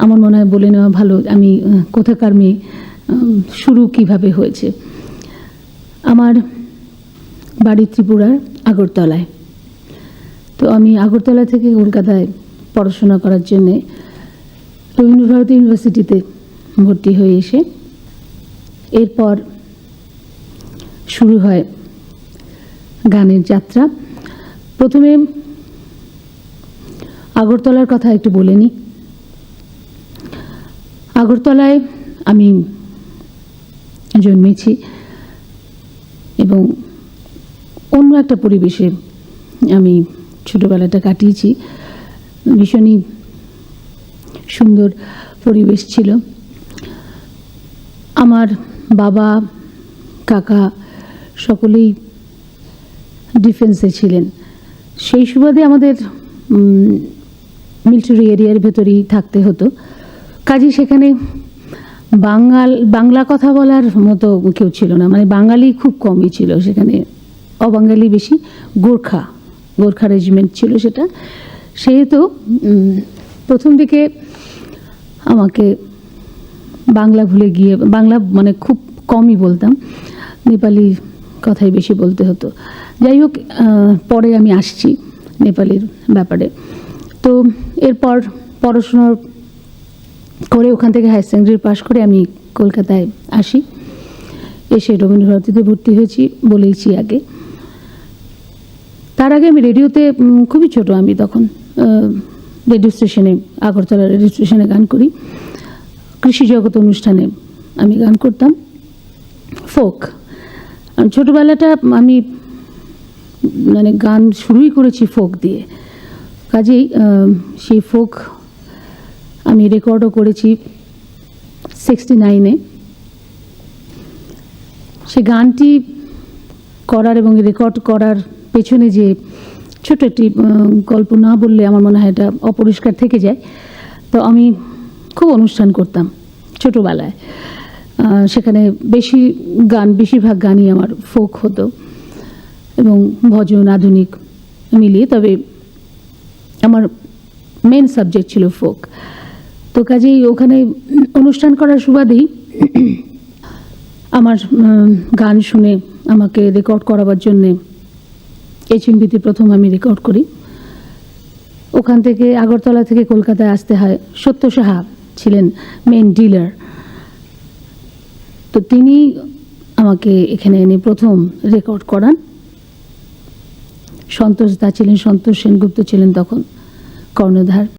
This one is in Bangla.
আমার মনে হয় বলে নেওয়া ভালো আমি কোথাকার মেয়ে, শুরু কিভাবে হয়েছে। আমার বাড়ি ত্রিপুরার আগরতলায়। তো আমি আগরতলা থেকে কলকাতায় পড়াশোনা করার জন্যে রবীন্দ্রভারতী ইউনিভার্সিটিতে ভর্তি হয়ে এসে এরপর শুরু হয় গানের যাত্রা। প্রথমে আগরতলার কথা একটু বলে নিই। আগরতলায় আমি জন্মেছি এবং অন্য একটা পরিবেশে আমি ছোটোবেলাটা কাটিয়েছি। ভীষণই সুন্দর পরিবেশ ছিল। আমার বাবা কাকা সকলেই ডিফেন্সে ছিলেন। সেই সুবাদে আমাদের মিলিটারি এরিয়ার ভেতরেই থাকতে হতো। কাজেই সেখানে বাংলা কথা বলার মতো কেউ ছিল না, মানে বাঙালি খুব কমই ছিল সেখানে, অবাঙালি বেশি। গোর্খা রেজিমেন্ট ছিল সেটা। সেহেতু প্রথম দিকে আমাকে বাংলা ভুলে গিয়ে, বাংলা মানে খুব কমই বলতাম, নেপালি কথাই বেশি বলতে হতো। যাই হোক, পরে আমি আসছি নেপালির ব্যাপারে। তো এরপর পড়াশোনা করে ওখান থেকে হায়ার সেকেন্ডারি পাশ করে আমি কলকাতায় আসি। এসে রবীন্দ্রভারতীতে ভর্তি হয়েছি বলেইছি আগে। তার আগে আমি রেডিওতে, খুবই ছোট আমি তখন, রেডিও স্টেশনে, আগরতলা রেডিও স্টেশনে গান করি। কৃষি জগৎ অনুষ্ঠানে আমি গান করতাম, ফোক। ছোটোবেলাটা আমি মানে গান শুরুই করেছি ফোক দিয়ে। কাজেই সেই ফোক আমি রেকর্ডও করেছি 69-এ। সে গানটি করার এবং রেকর্ড করার পেছনে যে ছোট একটি গল্প না বললে আমার মনে হয় এটা অপরিষ্কার থেকে যায়। তো আমি খুব অনুষ্ঠান করতাম ছোটোবেলায়। সেখানে বেশিরভাগ গানই আমার ফোক হতো এবং ভজন আধুনিক মিলিয়ে, তবে আমার মেন সাবজেক্ট ছিল ফোক। তো কাজেই ওখানে অনুষ্ঠান করার সুবাদেই আমার গান শুনে আমাকে রেকর্ড করাবার জন্যে HMV-তে প্রথম আমি রেকর্ড করি। ওখান থেকে আগরতলা থেকে কলকাতায় আসতে হয়। সত্য সাহা ছিলেন মেন ডিলার, তো তিনি আমাকে এখানে এনে প্রথম রেকর্ড করান। সন্তোষ দা ছিলেন, সন্তোষ সেনগুপ্ত ছিলেন তখন কর্ণধার।